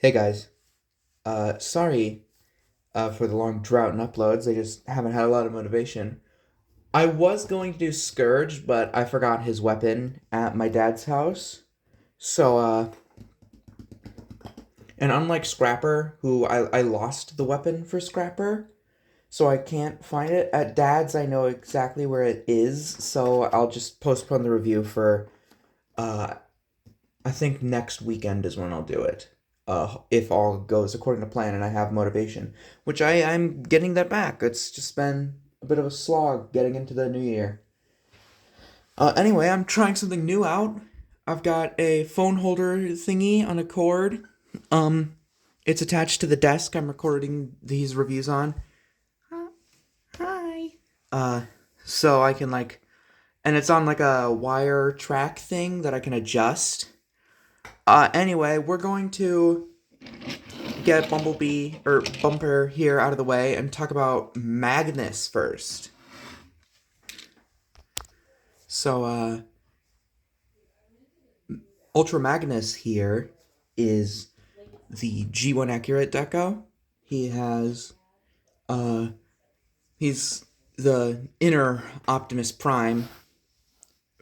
Hey guys, sorry for the long drought in uploads. I just haven't had a lot of motivation. I was going to do Scourge, but I forgot his weapon at my dad's house. So, and unlike Scrapper, who I lost the weapon for Scrapper, so I can't find it. At dad's, I know exactly where it is, so I'll just postpone the review for, uh, I think next weekend is when I'll do it. If all goes according to plan and I have motivation, which I'm getting that back. It's just been a bit of a slog getting into the new year. Anyway, I'm trying something new out. I've got a phone holder thingy on a cord. Um, it's attached to the desk I'm recording these reviews on. Hi. Uh, so I can and it's on like a wire track thing that I can adjust. Anyway, we're going to get Bumblebee or Bumper here out of the way and talk about Magnus first. So, Ultra Magnus here is the G1 Accurate Deco. He has, uh, he's the inner Optimus Prime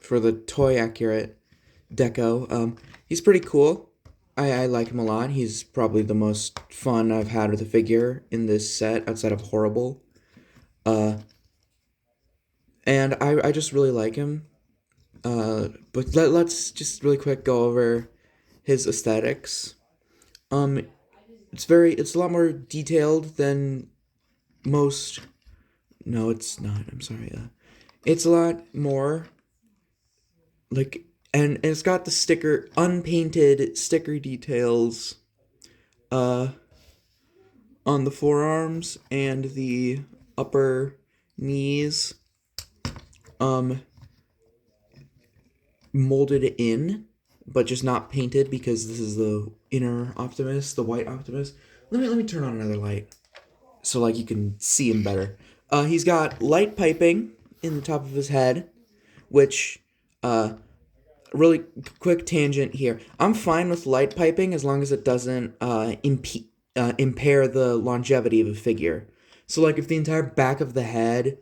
for the Toy Accurate Deco. He's pretty cool. I like him a lot. He's probably the most fun I've had with a figure in this set outside of Horrible. Uh, and I just really like him. But let's just really quick go over his aesthetics. Um, it's a lot more detailed than most. No, it's not. I'm sorry. It's a lot more like, and it's got the unpainted sticker details, uh, on the forearms and the upper knees, um, molded in, but just not painted because this is the inner Optimus, the white Optimus. Let me turn on another light so like you can see him better. He's got light piping in the top of his head, which really quick tangent here. I'm fine with light piping as long as it doesn't impair the longevity of a figure. So like if the entire back of the head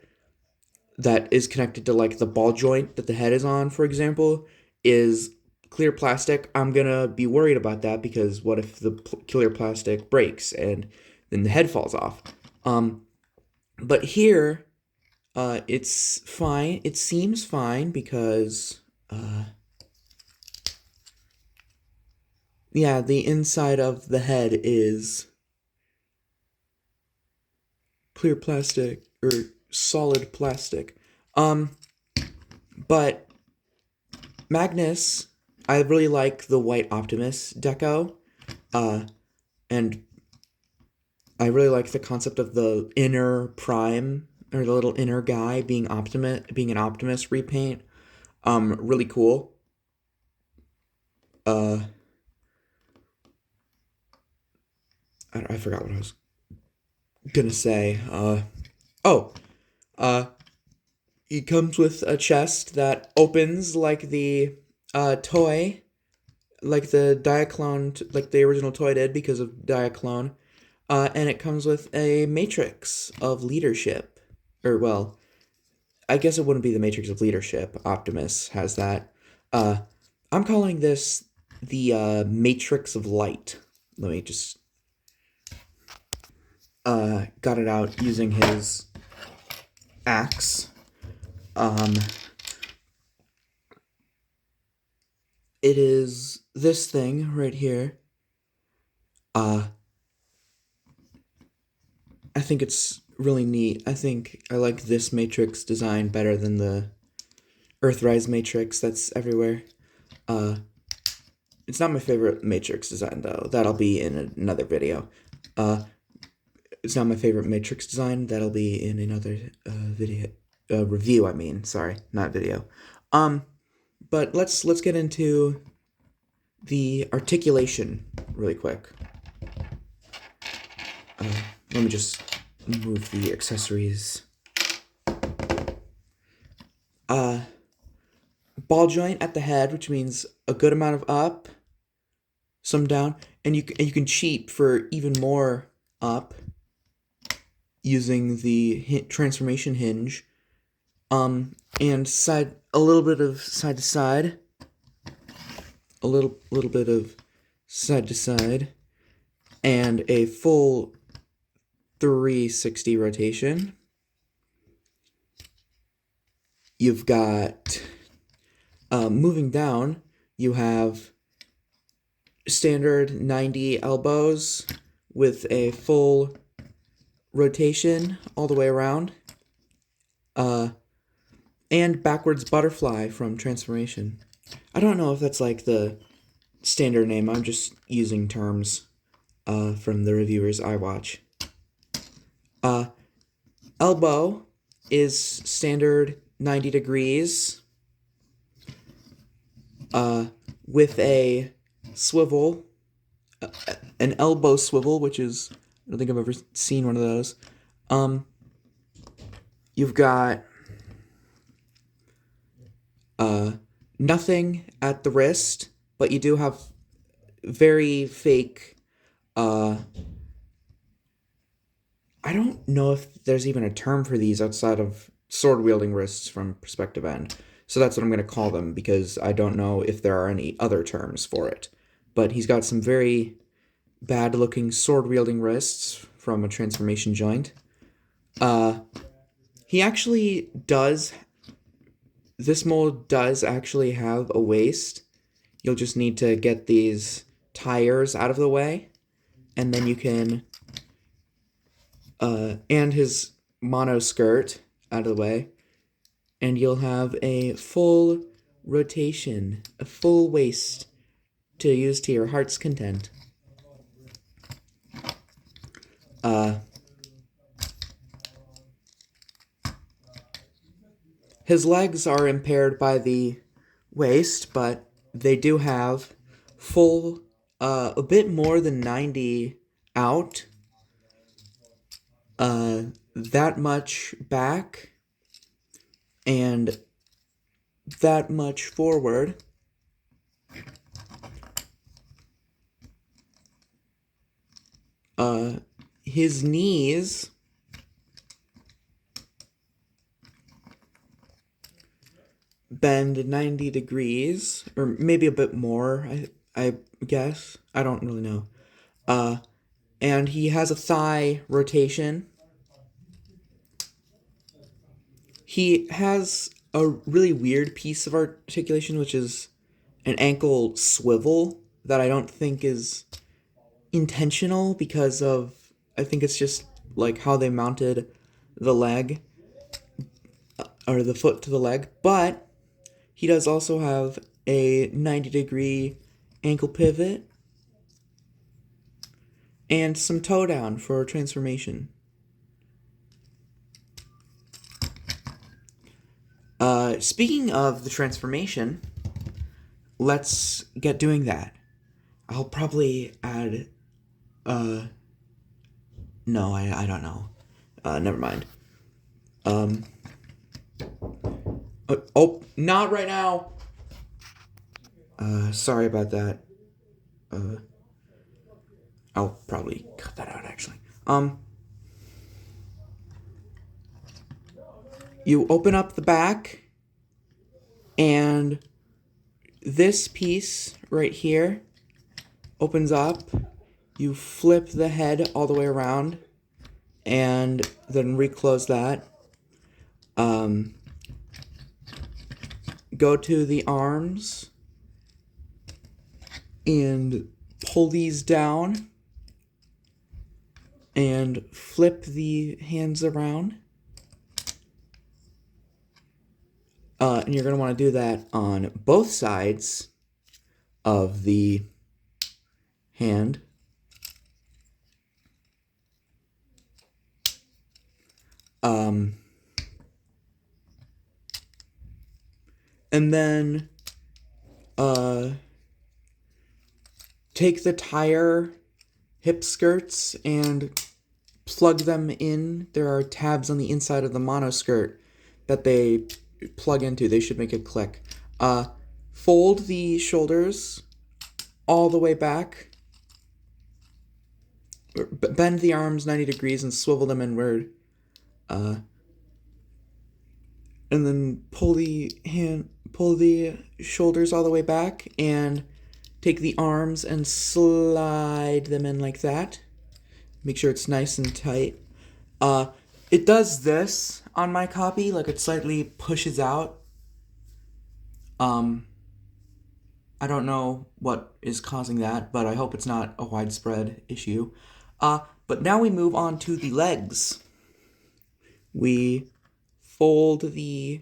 that is connected to like the ball joint that the head is on, for example, is clear plastic, I'm gonna be worried about that because what if the clear plastic breaks and then the head falls off? But here, it's fine. It seems fine because, yeah, the inside of the head is clear plastic or solid plastic. Um, but Magnus, I really like the white Optimus deco. And I really like the concept of the inner Prime or the little inner guy being an Optimus repaint. Really cool. Uh, I forgot what I was gonna say. Oh, uh, he comes with a chest that opens like the toy, like the Diaclone, like the original toy did because of Diaclone. And it comes with a matrix of leadership. Or, well, I guess it wouldn't be the matrix of leadership. Optimus has that. Uh, I'm calling this the matrix of light. Let me just got it out using his axe. Um, it is this thing right here. Uh, I think it's really neat. I think I like this matrix design better than the Earthrise matrix that's everywhere. Uh, it's not my favorite matrix design though. That'll be in another video. Uh, it's not my favorite matrix design. That'll be in another video review. I mean, sorry, not video. But let's get into the articulation really quick. Let me just move the accessories. Ball joint at the head, which means a good amount of up, some down, and you can cheat for even more up using the transformation hinge. And a little bit of side to side, a little bit of side to side, and a full 360 rotation. You've got moving down, you have standard 90 elbows with a full rotation all the way around, and backwards butterfly from transformation. I don't know if that's like the standard name. I'm just using terms from the reviewers I watch. Elbow is standard 90 degrees with a swivel, an elbow swivel, which is, I don't think I've ever seen one of those. You've got nothing at the wrist, but you do have very fake, I don't know if there's even a term for these outside of sword-wielding wrists from perspective end. So that's what I'm going to call them, because I don't know if there are any other terms for it. But he's got some very bad-looking sword-wielding wrists from a transformation joint. He actually does... This mold does actually have a waist. You'll just need to get these tires out of the way, and then you can... and his mono skirt out of the way, and you'll have a full rotation, a full waist to use to your heart's content. His legs are impaired by the waist, but they do have full, a bit more than 90 out, that much back, and that much forward. His knees bend 90 degrees, or maybe a bit more, I guess. I don't really know. And he has a thigh rotation. He has a really weird piece of articulation, which is an ankle swivel that I don't think is intentional, because of, I think it's just like how they mounted the leg, or the foot to the leg. But he does also have a 90-degree ankle pivot and some toe down for transformation. Speaking of the transformation, let's get doing that. I'll probably add, no, I don't know. Never mind. Oh, not right now. Sorry about that. I'll probably cut that out, actually. You open up the back, and this piece right here opens up. You flip the head all the way around, and then reclose that. Go to the arms and pull these down and flip the hands around. And you're going to want to do that on both sides of the hand. And then take the tire hip skirts and plug them in. There are tabs on the inside of the mono skirt that they plug into. They should make it click. Fold the shoulders all the way back. Bend the arms 90 degrees and swivel them inward. And then pull the shoulders all the way back and take the arms and slide them in like that. Make sure it's nice and tight. It does this on my copy, like it slightly pushes out. I don't know what is causing that, but I hope it's not a widespread issue. But now we move on to the legs. We fold the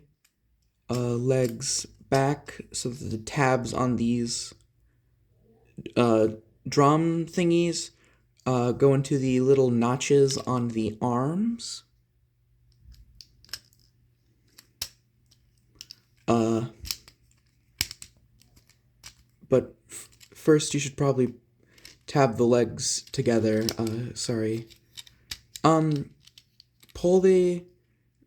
legs back so that the tabs on these drum thingies go into the little notches on the arms. But first you should probably tab the legs together. Sorry. Pull the...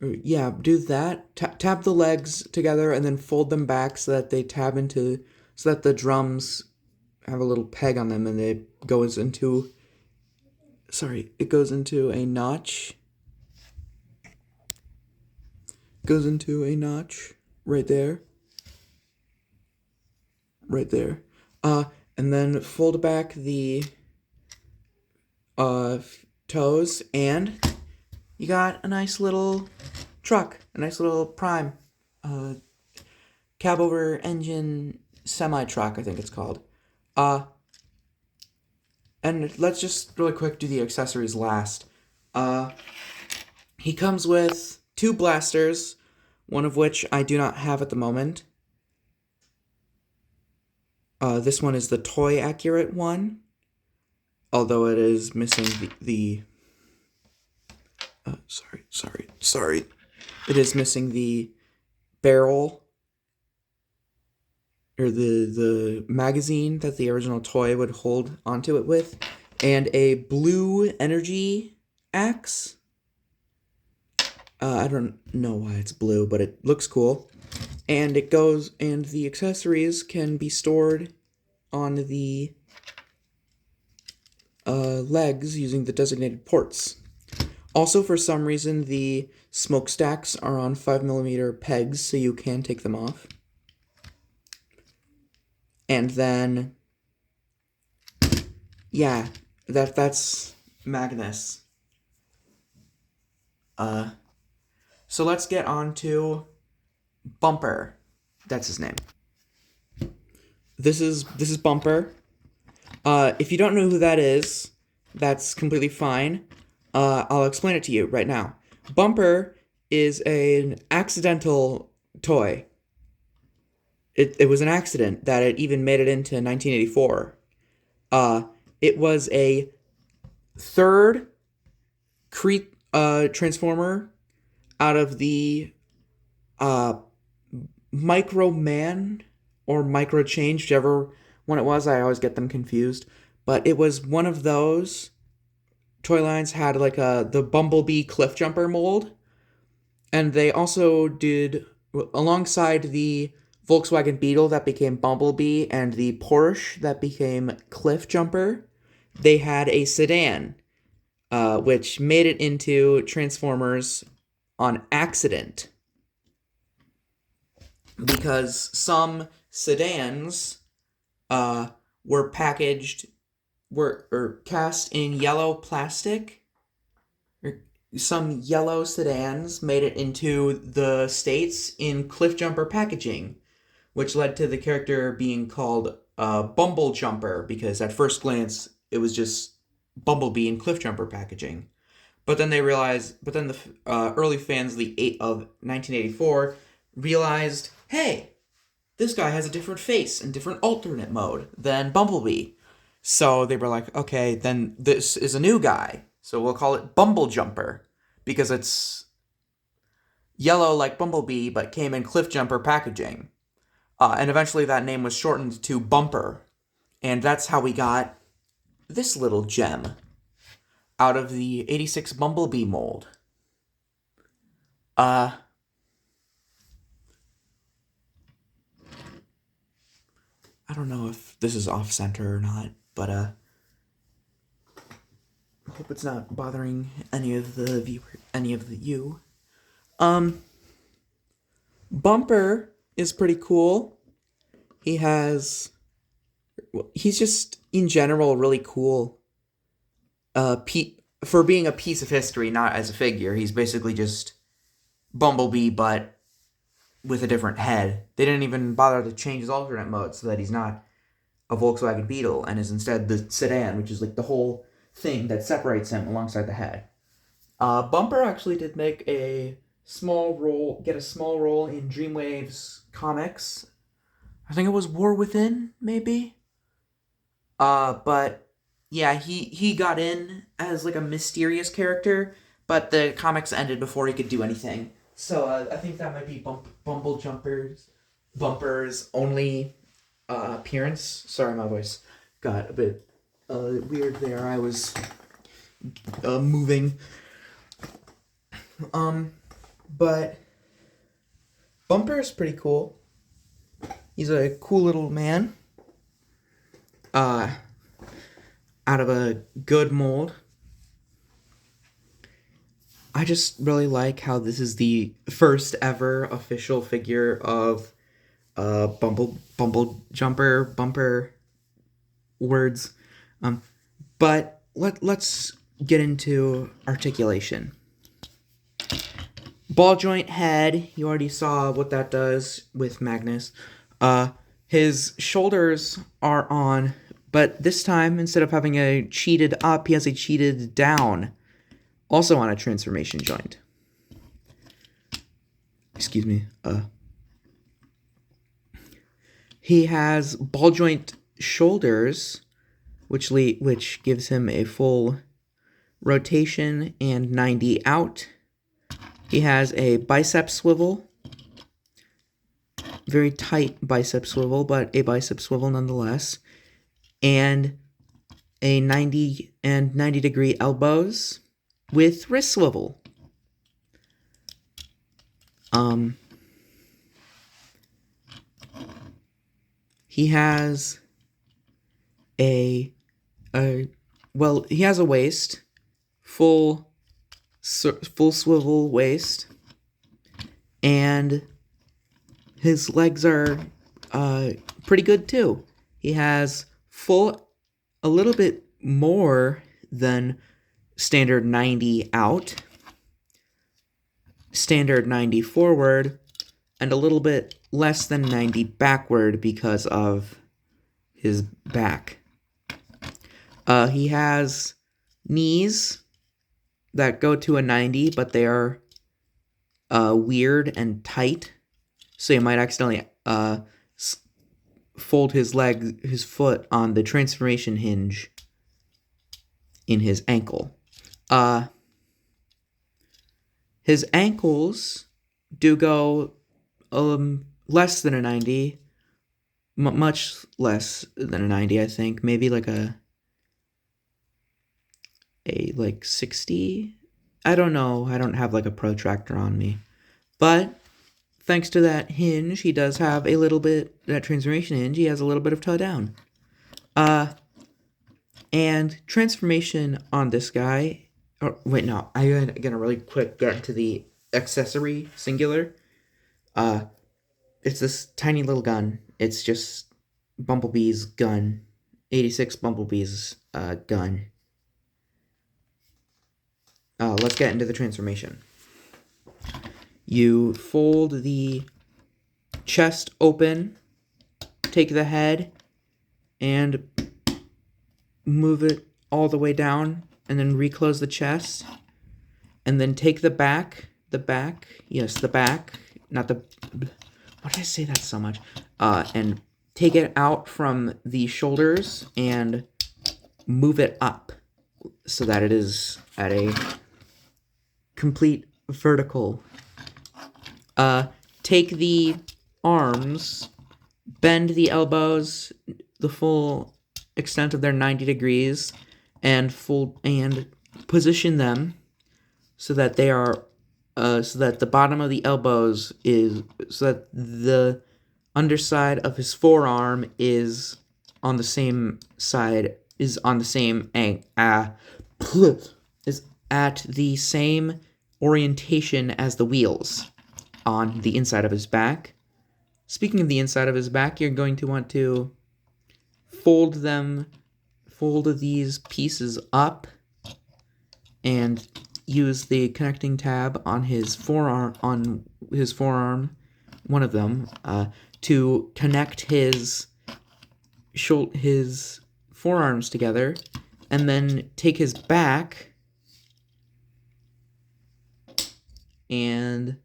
Yeah, do that. Tab the legs together and then fold them back so that they tab into... So that the drums have a little peg on them and it goes into... Sorry, it goes into a notch. Goes into a notch right there. Right there. And then fold back the toes, and you got a nice little truck, a nice little prime cab over engine semi truck, I think it's called. And let's just really quick do the accessories last. He comes with 2 blasters, one of which I do not have at the moment. This one is the toy accurate one, although it is missing sorry. It is missing the barrel, or the magazine that the original toy would hold onto it with, and a blue energy axe. I don't know why it's blue, but it looks cool. And the accessories can be stored on the legs using the designated ports. Also, for some reason, the smokestacks are on 5mm pegs, so you can take them off. And then, yeah, that's Magnus. So let's get on to Bumper. That's his name. This is Bumper. If you don't know who that is, that's completely fine. I'll explain it to you right now. Bumper is an accidental toy. It was an accident that it even made it into 1984. It was a third Transformer out of the Micro Man or Micro Change, whichever one it was. I always get them confused. But it was one of those. Toy lines had like the Bumblebee Cliff Jumper mold. And they also did, alongside the Volkswagen Beetle that became Bumblebee and the Porsche that became Cliff Jumper, they had a sedan, which made it into Transformers on accident. Because some sedans were cast in yellow plastic. Some yellow sedans made it into the States in Cliff Jumper packaging, which led to the character being called Bumble Jumper, because at first glance it was just Bumblebee in Cliff Jumper packaging. But then the early fans of 1984 realized, hey, this guy has a different face and different alternate mode than Bumblebee. So they were like, okay, then this is a new guy. So we'll call it Bumble Jumper, because it's yellow like Bumblebee, but came in Cliff Jumper packaging. And eventually that name was shortened to Bumper. And that's how we got this little gem out of the 86 Bumblebee mold. I don't know if this is off center or not, but I hope it's not bothering any of you. Um, Bumper is pretty cool. He's just in general really cool. For being a piece of history, not as a figure. He's basically just Bumblebee, but with a different head. They didn't even bother to change his alternate mode so that he's not a Volkswagen Beetle and is instead the sedan, which is like the whole thing that separates him alongside the head. Bumper actually did make get a small role in Dreamwave's comics. I think it was War Within, maybe. But yeah, he got in as like a mysterious character, but the comics ended before he could do anything. So I think that might be Bumper's only appearance. Sorry, my voice got a bit weird there. I was moving. But Bumper is pretty cool. He's a cool little man. Out of a good mold. I just really like how this is the first ever official figure of Bumper words. But let's get into articulation. Ball joint head, you already saw what that does with Magnus. His shoulders are on, but this time, instead of having a cheated up, he has a cheated down. Also on a transformation joint. Excuse me. He has ball joint shoulders, which gives him a full rotation and 90 out. He has a bicep swivel. Very tight bicep swivel, but a bicep swivel nonetheless. And a 90 degree elbows with wrist swivel. He has he has a waist, full swivel waist, and his legs are pretty good too. He has a little bit more than standard 90 out, standard 90 forward, and a little bit less than 90 backward because of his back. He has knees that go to a 90, but they are weird and tight, so you might accidentally fold his foot on the transformation hinge in his ankle. His ankles do go less than a 90, much less than a 90, I think. Maybe like a 60. I don't know. I don't have like a protractor on me. But thanks to that hinge, he does have a little bit, that transformation hinge, he has a little bit of toe down. And transformation on this guy, I'm gonna really quick get into the accessory singular. It's this tiny little gun. It's just Bumblebee's gun. 86 Bumblebee's gun. Let's get into the transformation. You fold the chest open, take the head, and move it all the way down, and then reclose the chest, and then take the back, not the, why did I say that so much? And take it out from the shoulders and move it up so that it is at a complete vertical. Take the arms, bend the elbows the full extent of their 90 degrees, and position them so that they are so that the bottom of the elbows is, so that the underside of his forearm is on the same side, is on the same is at the same orientation as the wheels on the inside of his back. Speaking of the inside of his back, you're going to want to fold these pieces up and use the connecting tab on his forearm, one of them, to connect his forearms together, and then take his back and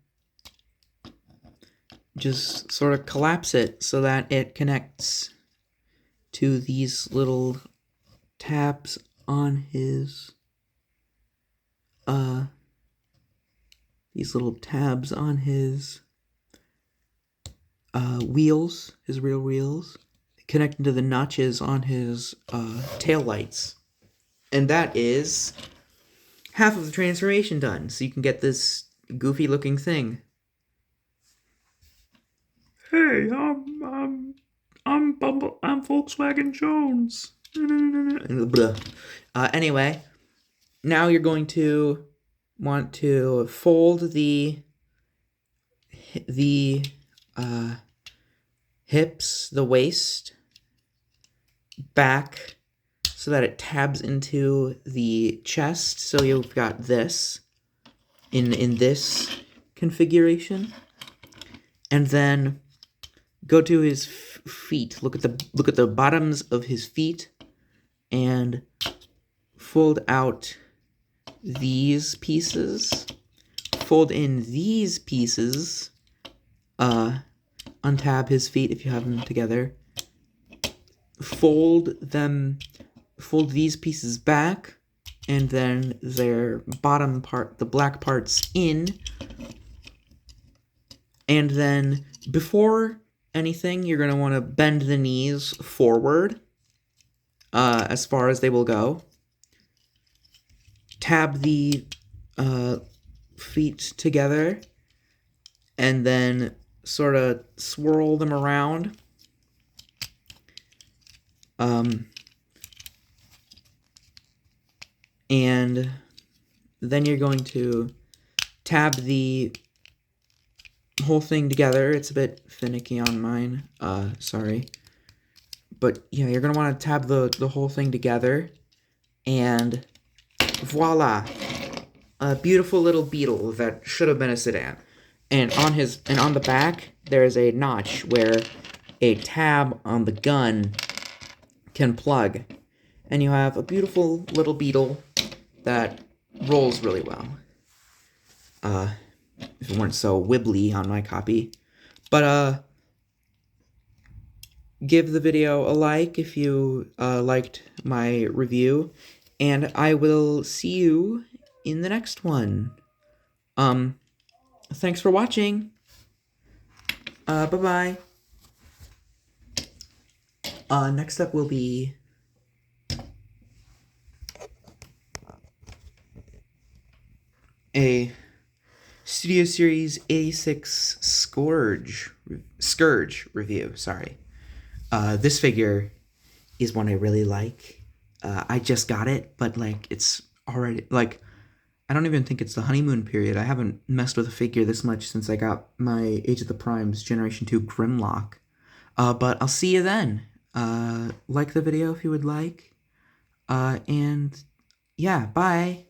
just sort of collapse it so that it connects to these little tabs on his wheels, his rear wheels, connecting to the notches on his tail lights. And that is half of the transformation done, so you can get this goofy looking thing. Hey, I'm Volkswagen Jones. Anyway, now you're going to want to fold the hips, the waist, back so that it tabs into the chest. So you've got this in this configuration, and then go to his feet. Look at the bottoms of his feet, and fold out these pieces. Fold in these pieces. Untab his feet if you have them together. Fold these pieces back, and then their bottom part, the black parts, in. And then before anything, you're going to want to bend the knees forward as far as they will go. Tab the feet together, and then sort of swirl them around. And then you're going to tab the whole thing together. It's a bit finicky on mine, sorry. But yeah, you're going to want to tab the whole thing together, and voila! A beautiful little Beetle that should have been a sedan. And on the back, there is a notch where a tab on the gun can plug. And you have a beautiful little Beetle that rolls really well. If it weren't so wibbly on my copy. But, give the video a like if you liked my review. And I will see you in the next one. Thanks for watching. Bye-bye. Next up will be a Studio Series 86 Scourge review, sorry. This figure is one I really like. I just got it, but, like, it's already, like, I don't even think it's the honeymoon period. I haven't messed with a figure this much since I got my Age of the Primes Generation 2 Grimlock. But I'll see you then. Like the video if you would like. And, yeah, bye.